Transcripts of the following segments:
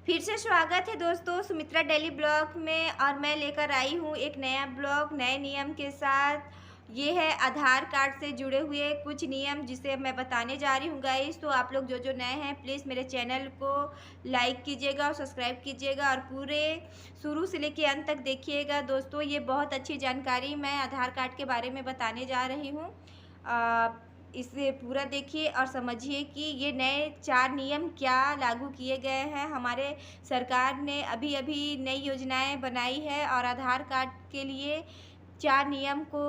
फिर से स्वागत है दोस्तों सुमित्रा डेली ब्लॉग में। और मैं लेकर आई हूँ एक नया ब्लॉग नए नियम के साथ। ये है आधार कार्ड से जुड़े हुए कुछ नियम जिसे मैं बताने जा रही हूँ गाइस। तो आप लोग जो नए हैं प्लीज़ मेरे चैनल को लाइक कीजिएगा और सब्सक्राइब कीजिएगा और पूरे शुरू से लेकर अंत तक देखिएगा। दोस्तों ये बहुत अच्छी जानकारी मैं आधार कार्ड के बारे में बताने जा रही हूँ। इसे पूरा देखिए और समझिए कि ये नए 4 नियम क्या लागू किए गए हैं। हमारे सरकार ने अभी अभी नई योजनाएं बनाई है और आधार कार्ड के लिए 4 नियम को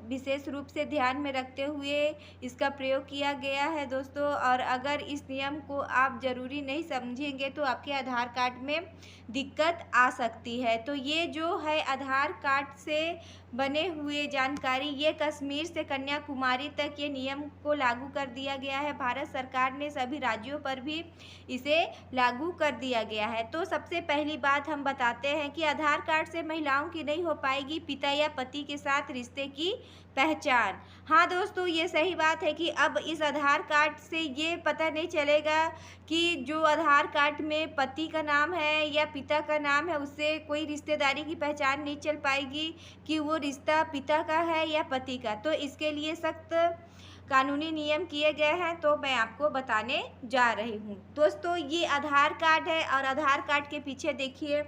विशेष रूप से ध्यान में रखते हुए इसका प्रयोग किया गया है दोस्तों। और अगर इस नियम को आप ज़रूरी नहीं समझेंगे तो आपके आधार कार्ड में दिक्कत आ सकती है। तो ये जो है आधार कार्ड से बने हुए जानकारी, ये कश्मीर से कन्याकुमारी तक ये नियम को लागू कर दिया गया है। भारत सरकार ने सभी राज्यों पर भी इसे लागू कर दिया गया है। तो सबसे पहली बात हम बताते हैं कि आधार कार्ड से महिलाओं की नहीं हो पाएगी पिता या पति के साथ रिश्ते की पहचान। हाँ दोस्तों, ये सही बात है कि अब इस आधार कार्ड से ये पता नहीं चलेगा कि जो आधार कार्ड में पति का नाम है या पिता का नाम है उससे कोई रिश्तेदारी की पहचान नहीं चल पाएगी कि वो रिश्ता पिता का है या पति का। तो इसके लिए सख्त कानूनी नियम किए गए हैं, तो मैं आपको बताने जा रही हूँ। दोस्तों ये आधार कार्ड है और आधार कार्ड के पीछे देखिए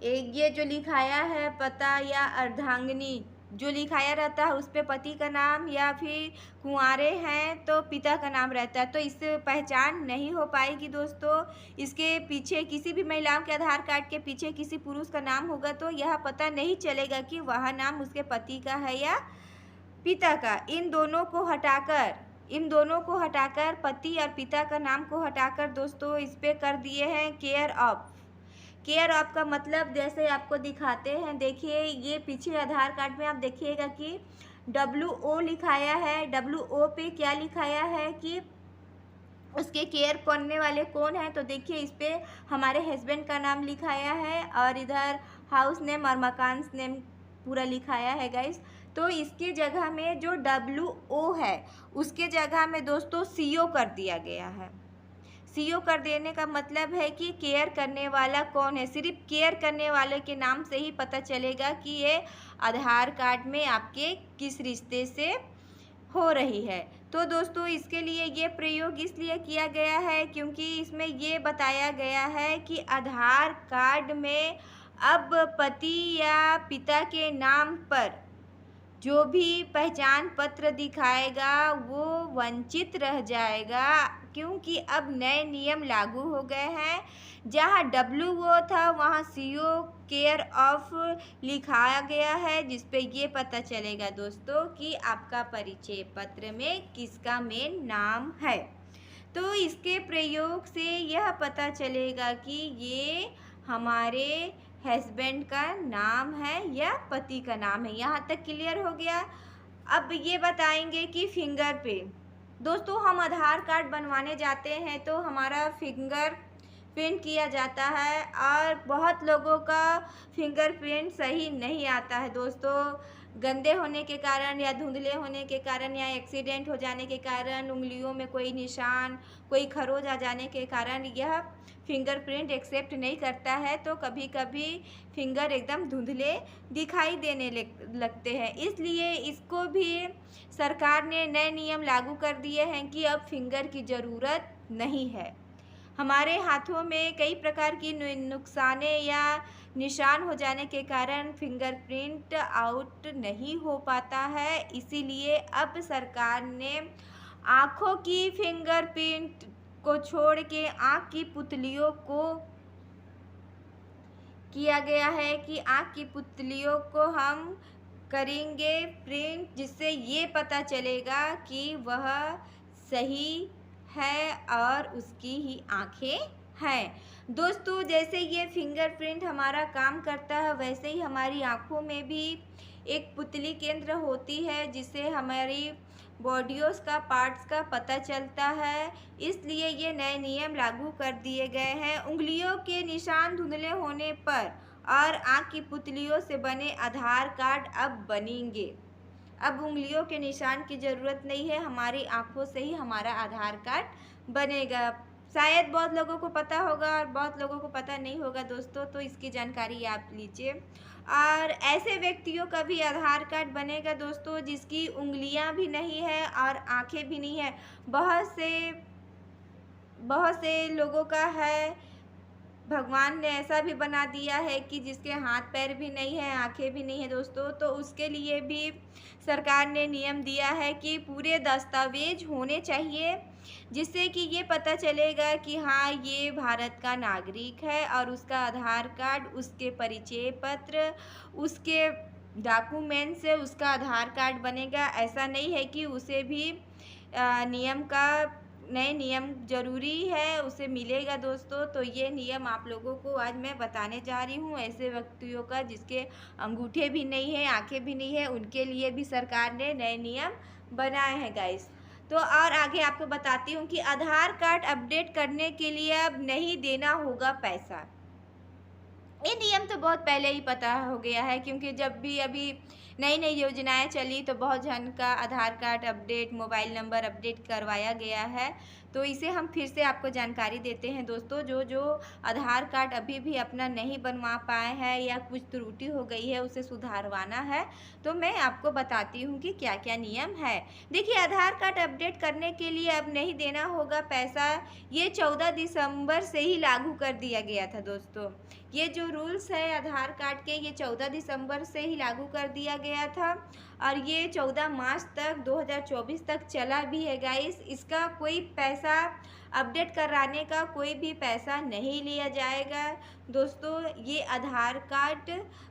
ये जो लिखाया है पता या अर्धांगिनी जो लिखाया रहता है उस पर पति का नाम, या फिर कुंवारे हैं तो पिता का नाम रहता है। तो इससे पहचान नहीं हो पाएगी दोस्तों। इसके पीछे किसी भी महिलाओं के आधार कार्ड के पीछे किसी पुरुष का नाम होगा तो यह पता नहीं चलेगा कि वह नाम उसके पति का है या पिता का। इन दोनों को हटाकर पति और पिता का नाम को हटाकर दोस्तों इस पे कर दिए हैं केयर ऑफ। केयर ऑफ का मतलब जैसे आपको दिखाते हैं, देखिए ये पीछे आधार कार्ड में आप देखिएगा कि WO लिखाया है। WO पे क्या लिखाया है कि उसके केयर करने वाले कौन है। तो देखिए इस पे हमारे हस्बैंड का नाम लिखाया है और इधर हाउस नेम और मकान नेम पूरा लिखाया है गाइस। तो इसके जगह में जो WO है उसके जगह में दोस्तों CO कर दिया गया है। CO कर देने का मतलब है कि केयर करने वाला कौन है। सिर्फ केयर करने वाले के नाम से ही पता चलेगा कि ये आधार कार्ड में आपके किस रिश्ते से हो रही है। तो दोस्तों इसके लिए ये प्रयोग इसलिए किया गया है क्योंकि इसमें ये बताया गया है कि आधार कार्ड में अब पति या पिता के नाम पर जो भी पहचान पत्र दिखाएगा वो वंचित रह जाएगा, क्योंकि अब नए नियम लागू हो गए हैं। जहाँ WO था वहाँ CO केयर ऑफ लिखाया गया है, जिस पे ये पता चलेगा दोस्तों कि आपका परिचय पत्र में किसका मेन नाम है। तो इसके प्रयोग से यह पता चलेगा कि ये हमारे हस्बैंड का नाम है या पति का नाम है। यहाँ तक क्लियर हो गया। अब ये बताएंगे कि फिंगरप्रिंट। दोस्तों हम आधार कार्ड बनवाने जाते हैं तो हमारा फिंगर प्रिंट किया जाता है और बहुत लोगों का फिंगरप्रिंट सही नहीं आता है दोस्तों। गंदे होने के कारण या धुंधले होने के कारण या एक्सीडेंट हो जाने के कारण, उंगलियों में कोई निशान, कोई खरोच आ जाने के कारण यह फिंगरप्रिंट एक्सेप्ट नहीं करता है। तो कभी कभी फिंगर एकदम धुंधले दिखाई देने लगते हैं। इसलिए इसको भी सरकार ने नए नियम लागू कर दिए हैं कि अब फिंगर की ज़रूरत नहीं है। हमारे हाथों में कई प्रकार की नुकसाने या निशान हो जाने के कारण फिंगरप्रिंट आउट नहीं हो पाता है। इसीलिए अब सरकार ने आँखों की फिंगरप्रिंट को छोड़ के आँख की पुतलियों को किया गया है कि आँख की पुतलियों को हम करेंगे प्रिंट, जिससे ये पता चलेगा कि वह सही है और उसकी ही आँखें हैं। दोस्तों जैसे ये फिंगरप्रिंट हमारा काम करता है वैसे ही हमारी आँखों में भी एक पुतली केंद्र होती है जिससे हमारी बॉडीज़ का पार्ट्स का पता चलता है। इसलिए ये नए नियम लागू कर दिए गए हैं। उंगलियों के निशान धुंधले होने पर और आँख की पुतलियों से बने आधार कार्ड अब बनेंगे। अब उंगलियों के निशान की ज़रूरत नहीं है, हमारी आँखों से ही हमारा आधार कार्ड बनेगा। शायद बहुत लोगों को पता होगा और बहुत लोगों को पता नहीं होगा दोस्तों, तो इसकी जानकारी आप लीजिए। और ऐसे व्यक्तियों का भी आधार कार्ड बनेगा दोस्तों जिसकी उंगलियां भी नहीं है और आंखें भी नहीं है। बहुत से लोगों का है, भगवान ने ऐसा भी बना दिया है कि जिसके हाथ पैर भी नहीं है, आंखें भी नहीं है दोस्तों, तो उसके लिए भी सरकार ने नियम दिया है कि पूरे दस्तावेज होने चाहिए, जिससे कि ये पता चलेगा कि हाँ ये भारत का नागरिक है और उसका आधार कार्ड, उसके परिचय पत्र, उसके डॉक्यूमेंट से उसका आधार कार्ड बनेगा। ऐसा नहीं है कि उसे भी नियम का नए नियम ज़रूरी है उसे मिलेगा दोस्तों। तो ये नियम आप लोगों को आज मैं बताने जा रही हूँ, ऐसे व्यक्तियों का जिसके अंगूठे भी नहीं है, आंखें भी नहीं है, उनके लिए भी सरकार ने नए नियम बनाए हैं गाइस। तो और आगे आपको बताती हूँ कि आधार कार्ड अपडेट करने के लिए अब नहीं देना होगा पैसा। ये नियम तो बहुत पहले ही पता हो गया है, क्योंकि जब भी अभी नई नई योजनाएं चली तो बहुत जन का Aadhaar card update, mobile number update करवाया गया है। तो इसे हम फिर से आपको जानकारी देते हैं दोस्तों, जो जो आधार कार्ड अभी भी अपना नहीं बनवा पाए हैं या कुछ त्रुटि हो गई है उसे सुधारवाना है, तो मैं आपको बताती हूँ कि क्या क्या नियम है। देखिए, आधार कार्ड अपडेट करने के लिए अब नहीं देना होगा पैसा, ये 14 दिसंबर से ही लागू कर दिया गया था दोस्तों। ये जो रूल्स है आधार कार्ड के, ये 14 दिसंबर से ही लागू कर दिया गया था और ये 14 मार्च तक 2024 तक चला भी है गाइस। इसका कोई पैसा अपडेट कराने का कोई भी पैसा नहीं लिया जाएगा दोस्तों। ये आधार कार्ड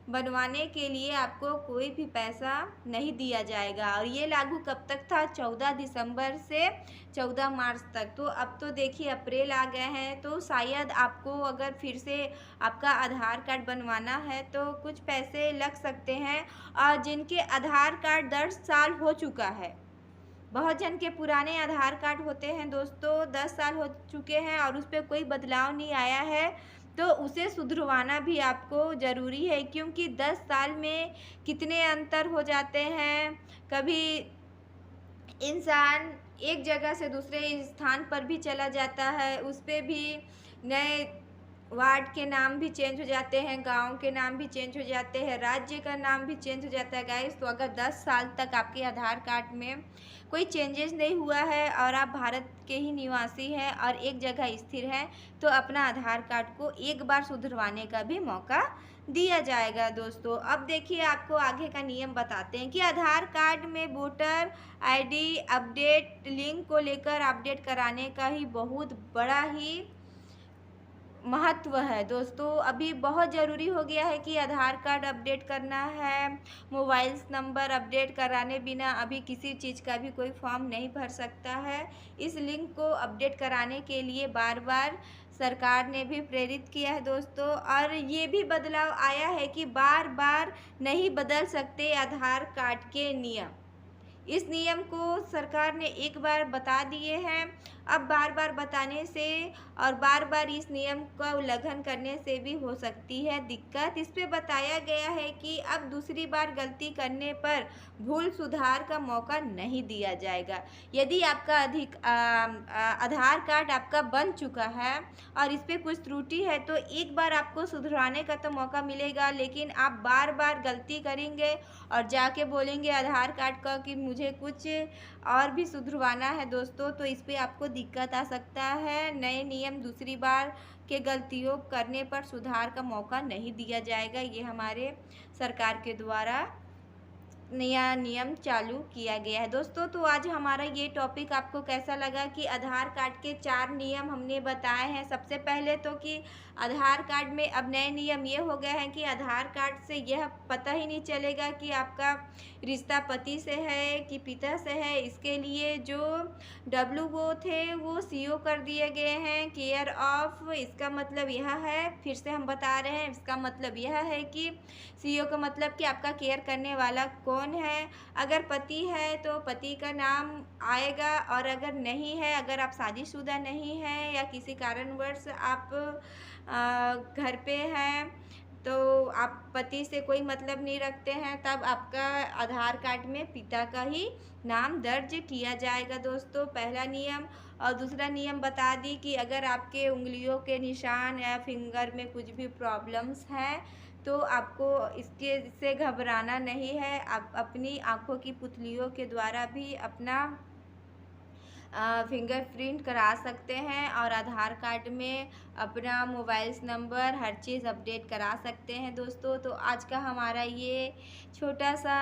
बनवाने के लिए आपको कोई भी पैसा नहीं दिया जाएगा और ये लागू कब तक था? 14 दिसंबर से 14 मार्च तक। तो अब तो देखिए अप्रैल आ गए हैं, तो शायद आपको अगर फिर से आपका आधार कार्ड बनवाना है तो कुछ पैसे लग सकते हैं। और जिनके आधार कार्ड 10 साल हो चुका है, बहुत जन के पुराने आधार कार्ड होते हैं दोस्तों, 10 साल हो चुके हैं और उस पर कोई बदलाव नहीं आया है, तो उसे सुधरवाना भी आपको ज़रूरी है, क्योंकि 10 साल में कितने अंतर हो जाते हैं। कभी इंसान एक जगह से दूसरे स्थान पर भी चला जाता है, उस पर भी नए वार्ड के नाम भी चेंज हो जाते हैं, गांव के नाम भी चेंज हो जाते हैं, राज्य का नाम भी चेंज हो जाता है गाइस। तो अगर 10 साल तक आपके आधार कार्ड में कोई चेंजेस नहीं हुआ है और आप भारत के ही निवासी हैं और एक जगह स्थिर हैं, तो अपना आधार कार्ड को एक बार सुधरवाने का भी मौका दिया जाएगा दोस्तों। अब देखिए, आपको आगे का नियम बताते हैं कि आधार कार्ड में वोटर आईडी अपडेट लिंक को लेकर अपडेट कराने का ही बहुत बड़ा ही महत्व है दोस्तों। अभी बहुत ज़रूरी हो गया है कि आधार कार्ड अपडेट करना है। मोबाइल नंबर अपडेट कराने बिना अभी किसी चीज़ का भी कोई फॉर्म नहीं भर सकता है। इस लिंक को अपडेट कराने के लिए बार बार सरकार ने भी प्रेरित किया है दोस्तों। और ये भी बदलाव आया है कि बार बार नहीं बदल सकते आधार कार्ड के नियम। इस नियम को सरकार ने एक बार बता दिए हैं, अब बार बार बताने से और बार बार इस नियम का उल्लंघन करने से भी हो सकती है दिक्कत। इस पे बताया गया है कि अब दूसरी बार गलती करने पर भूल सुधार का मौका नहीं दिया जाएगा। यदि आपका आधार कार्ड आपका बन चुका है और इस पे कुछ त्रुटि है तो एक बार आपको सुधराने का तो मौका मिलेगा, लेकिन आप बार बार गलती करेंगे और जाके बोलेंगे आधार कार्ड का कि मुझे कुछ और भी सुधरवाना है दोस्तों, तो इस पे आपको दिक्कत आ सकता है। नए नियम दूसरी बार के गलतियों करने पर सुधार का मौका नहीं दिया जाएगा। ये हमारे सरकार के द्वारा नया नियम चालू किया गया है दोस्तों। तो आज हमारा ये टॉपिक आपको कैसा लगा कि आधार कार्ड के 4 नियम हमने बताए हैं। सबसे पहले तो कि आधार कार्ड में अब नए नियम ये हो गए हैं कि आधार कार्ड से यह पता ही नहीं चलेगा कि आपका रिश्ता पति से है कि पिता से है। इसके लिए जो WO थे वो CO कर दिए गए हैं, केयर ऑफ। इसका मतलब यह है, फिर से हम बता रहे हैं, इसका मतलब यह है कि CO का मतलब कि आपका केयर करने वाला कौन है। अगर पति है तो पति का नाम आएगा, और अगर नहीं है, अगर आप शादीशुदा नहीं हैं या किसी कारणवश आप घर पे हैं तो आप पति से कोई मतलब नहीं रखते हैं, तब आपका आधार कार्ड में पिता का ही नाम दर्ज किया जाएगा दोस्तों, पहला नियम। और दूसरा नियम बता दी कि अगर आपके उँगलियों के निशान या फिंगर में कुछ भी प्रॉब्लम्स हैं, तो आपको इसके से घबराना नहीं है। आप अपनी आँखों की पुतलियों के द्वारा भी अपना फिंगरप्रिंट करा सकते हैं और आधार कार्ड में अपना मोबाइल्स नंबर हर चीज़ अपडेट करा सकते हैं दोस्तों। तो आज का हमारा ये छोटा-सा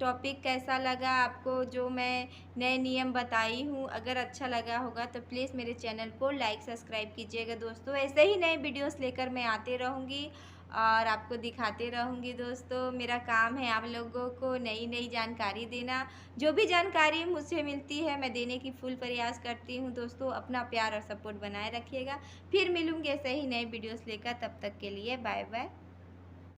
टॉपिक कैसा लगा आपको, जो मैं नए नियम बताई हूँ? अगर अच्छा लगा होगा तो प्लीज़ मेरे चैनल को लाइक सब्सक्राइब कीजिएगा दोस्तों। ऐसे ही नए वीडियोस लेकर मैं आती रहूँगी और आपको दिखाती रहूँगी दोस्तों। मेरा काम है आप लोगों को नई-नई जानकारी देना। जो भी जानकारी मुझसे मिलती है मैं देने की फुल प्रयास करती हूँ दोस्तों। अपना प्यार और सपोर्ट बनाए रखिएगा। फिर मिलूँगी ऐसे ही नए वीडियोस लेकर, तब तक के लिए बाय बाय।